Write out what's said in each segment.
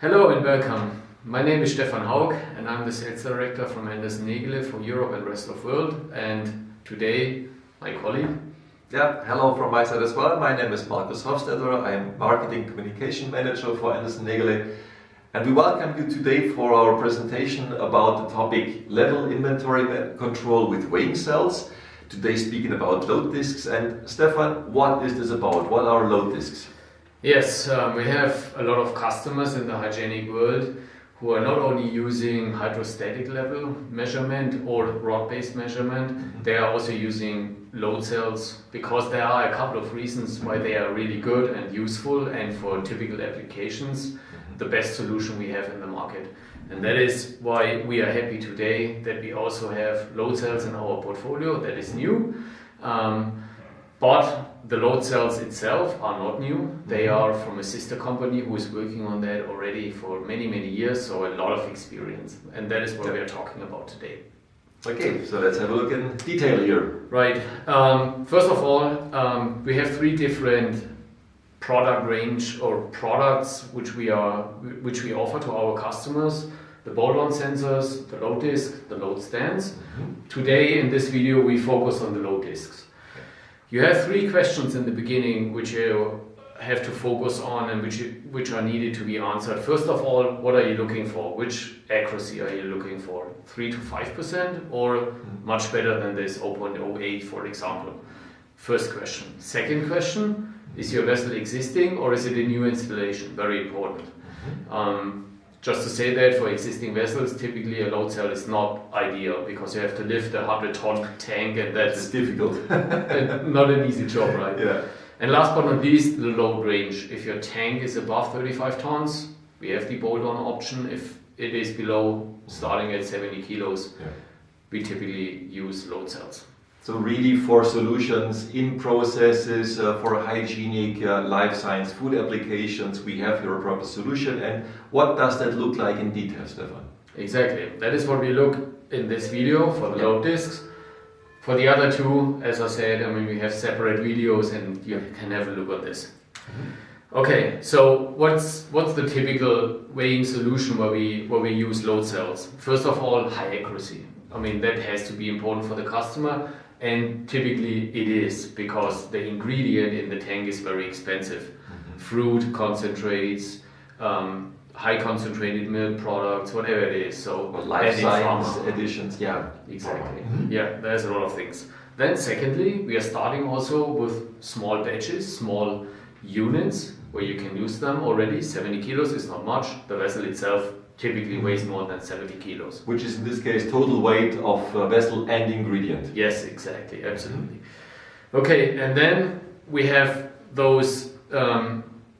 Hello and welcome. My name is Stefan Haug and I'm the Sales Director from Anderson-Negele for Europe and rest of the world. And today, my colleague. Yeah, hello from my side as well. My name is Markus Hofstetter. I'm Marketing Communication Manager for Anderson-Negele. And we welcome you today for our presentation about the topic level inventory control with weighing cells. Today speaking about load discs. And Stefan, what is this about? What are load discs? Yes, we have a lot of customers in the hygienic world who are not only using hydrostatic level measurement or rod-based measurement, they are also using load cells because there are a couple of reasons why they are really good and useful, and for typical applications the best solution we have in the market. And that is why we are happy today that we also have load cells in our portfolio. That is new. But the load cells itself are not new. They are from a sister company who is working on that already for many years, so a lot of experience. And that is what we are talking about today. Okay, so let's have a look in detail here. Right. First of all, we have three different product range or products which we offer to our customers: the bolt-on sensors, the load disc, the load stands. Today in this video we focus on the load discs. You have three questions in the beginning which you have to focus on and which are needed to be answered. First of all, what are you looking for? Which accuracy are you looking for? 3 to 5% or much better than this, 0.08 for example? First question. Second question, is your vessel existing or is it a new installation? Very important. Just to say that for existing vessels, typically a load cell is not ideal because you have to lift a 100-ton tank, and that's difficult. Not an easy job, right? Yeah. And last but not least, the load range. If your tank is above 35 tons, we have the bolt-on option. If it is below, starting at 70 kilos, we typically use load cells. So really for solutions in processes, for hygienic, life science, food applications, we have here a proper solution. And what does that look like in detail, Stefan? Exactly. That is what we look in this video for the load discs. For the other two, as I said, we have separate videos and you can have a look at this. Okay, so what's the typical weighing solution where we use load cells? First of all, high accuracy. That has to be important for the customer. And typically it is, because the ingredient in the tank is very expensive. Fruit concentrates, high concentrated milk products, whatever it is. So life science additions, yeah. Exactly. Yeah, there's a lot of things. Then secondly, we are starting also with small batches, small units where you can use them already. 70 kilos is not much. The vessel itself typically weighs more than 70 kilos. Which is in this case total weight of vessel and ingredient. Yes, exactly, absolutely. Okay, and then we have those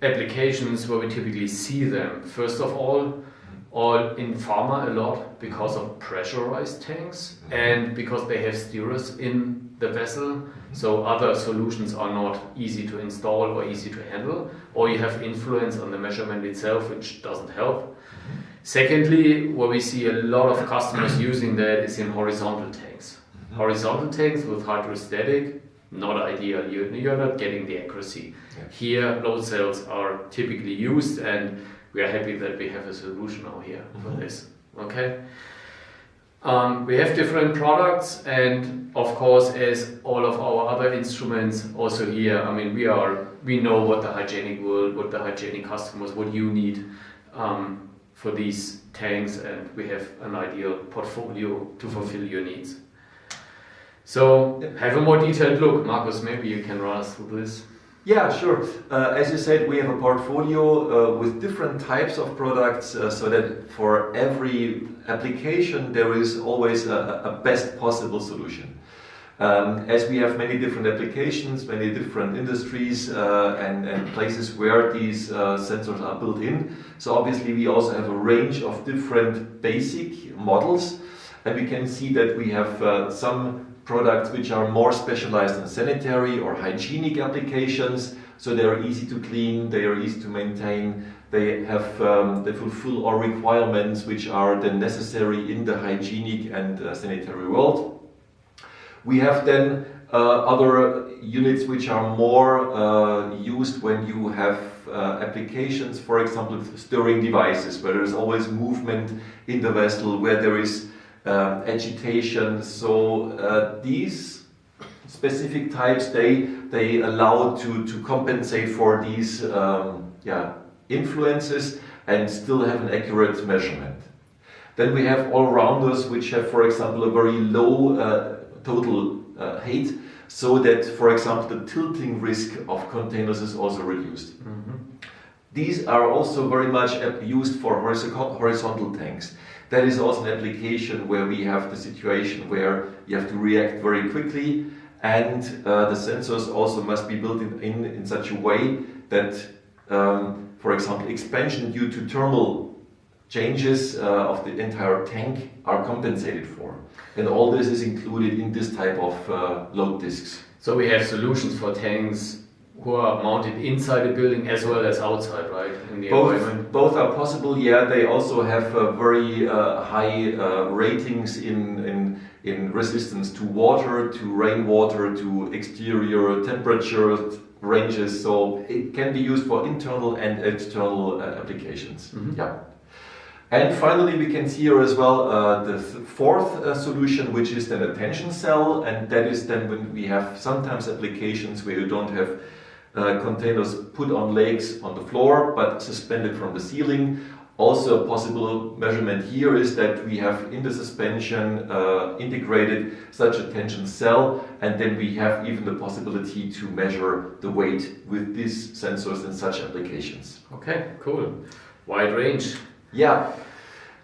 applications where we typically see them. First of all in pharma a lot because of pressurized tanks and because they have stirrers in the vessel, so other solutions are not easy to install or easy to handle, or you have influence on the measurement itself, which doesn't help. Secondly, where we see a lot of customers using that is in horizontal tanks. Horizontal tanks with hydrostatic, not ideal. You're not getting the accuracy. Here, load cells are typically used, and we are happy that we have a solution now here for this. Okay. We have different products, and of course, as all of our other instruments, also here, we know what the hygienic world, what the hygienic customers, what you need for these tanks, and we have an ideal portfolio to fulfill your needs. So have a more detailed look. Markus, maybe you can run us through this. Yeah, sure. As you said, we have a portfolio with different types of products, so that for every application there is always a best possible solution. As we have many different applications, many different industries and places where these sensors are built in, so obviously we also have a range of different basic models, and we can see that we have some products which are more specialized in sanitary or hygienic applications, so they are easy to clean, they are easy to maintain, they fulfill all requirements which are then necessary in the hygienic and sanitary world. We have then other units which are more used when you have applications, for example, stirring devices, where there is always movement in the vessel, where there is agitation. So these specific types, they allow to compensate for these influences and still have an accurate measurement. Then we have all-rounders, which have, for example, a very low total height, so that, for example, the tilting risk of containers is also reduced. Mm-hmm. These are also very much used for horizontal tanks. That is also an application where we have the situation where you have to react very quickly, and the sensors also must be built in such a way that, for example, expansion due to thermal changes of the entire tank are compensated for. And all this is included in this type of load discs. So we have solutions for tanks who are mounted inside the building as well as outside, right? In the environment. Both are possible. Yeah, they also have very high ratings in resistance to water, to rainwater, to exterior temperature ranges. So it can be used for internal and external applications. Mm-hmm. Yeah. And finally, we can see here as well the fourth solution, which is then a tension cell, and that is then when we have sometimes applications where you don't have containers put on legs on the floor, but suspended from the ceiling. Also, a possible measurement here is that we have in the suspension integrated such a tension cell, and then we have even the possibility to measure the weight with these sensors in such applications. Okay, cool. Wide range. Yeah,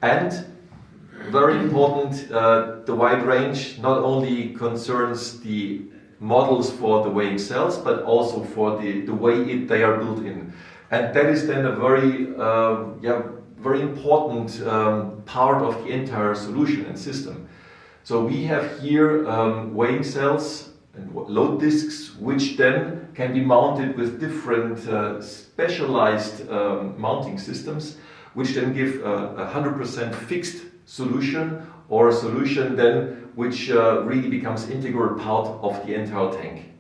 and very important, the wide range not only concerns the models for the weighing cells, but also for the way they are built in. And that is then a very important part of the entire solution and system. So we have here weighing cells and load discs, which then can be mounted with different specialized mounting systems, which then give a 100% fixed solution, or a solution then which really becomes integral part of the entire tank.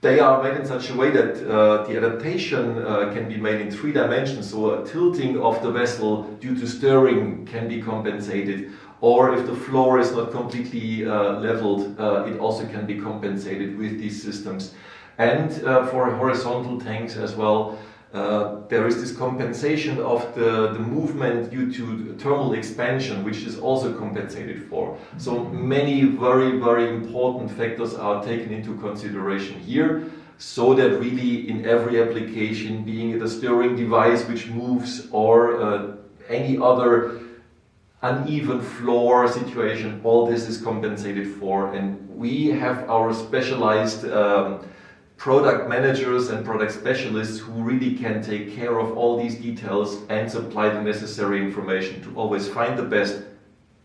They are made in such a way that the adaptation can be made in 3 dimensions, so a tilting of the vessel due to stirring can be compensated, or if the floor is not completely leveled, it also can be compensated with these systems. And for horizontal tanks as well, there is this compensation of the movement due to thermal expansion, which is also compensated for. So many very, very important factors are taken into consideration here, so that really in every application, being it a steering device which moves or any other uneven floor situation, all this is compensated for. And we have our specialized product managers and product specialists who really can take care of all these details and supply the necessary information to always find the best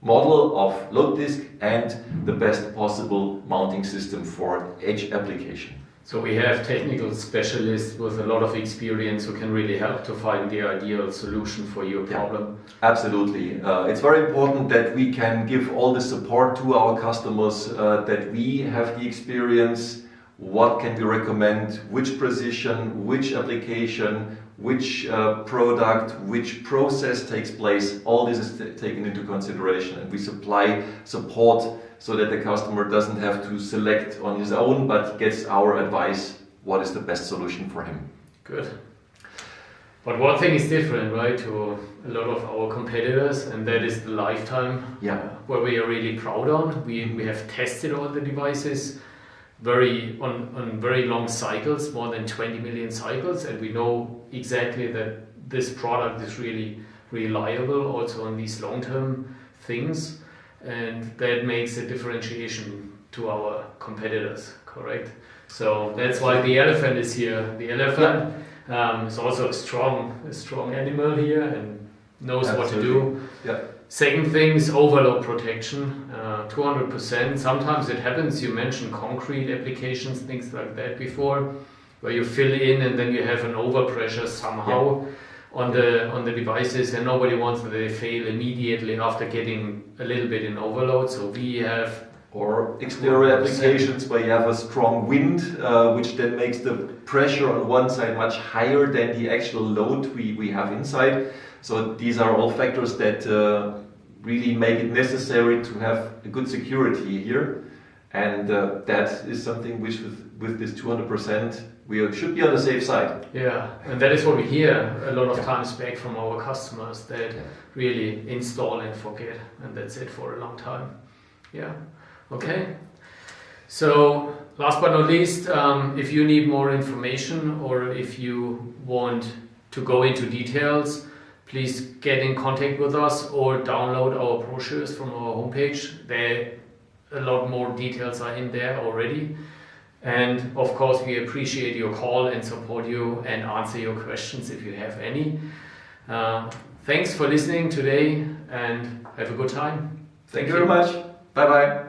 model of load disc and the best possible mounting system for each application. So we have technical specialists with a lot of experience who can really help to find the ideal solution for your problem. Yeah, absolutely. It's very important that we can give all the support to our customers, that we have the experience. What can we recommend, which precision, which application, which product, which process takes place, all this is taken into consideration, and we supply support so that the customer doesn't have to select on his own, but gets our advice, what is the best solution for him. Good. But one thing is different, right, to a lot of our competitors, and that is the lifetime, where we are really proud on. We have tested all the devices on very long cycles, more than 20 million cycles, and we know exactly that this product is really reliable also on these long-term things, and that makes a differentiation to our competitors, correct? So that's why the elephant is here. The elephant is also a strong animal here and knows what to do. Yeah. Second thing is overload protection, 200%. Sometimes it happens, you mentioned concrete applications, things like that before, where you fill in and then you have an overpressure somehow on the devices, and nobody wants that they fail immediately after getting a little bit in overload. So we have Or exterior applications where you have a strong wind, which then makes the pressure on one side much higher than the actual load we have inside. So these are all factors that really make it necessary to have a good security here. And that is something which with this 200% we should be on the safe side. Yeah, and that is what we hear a lot of times back from our customers, that really install and forget, and that's it for a long time. Yeah, okay. So last but not least, if you need more information or if you want to go into details, please get in contact with us or download our brochures from our homepage. A lot more details are in there already. And of course, we appreciate your call and support you and answer your questions if you have any. Thanks for listening today and have a good time. Thank you very much. Bye bye.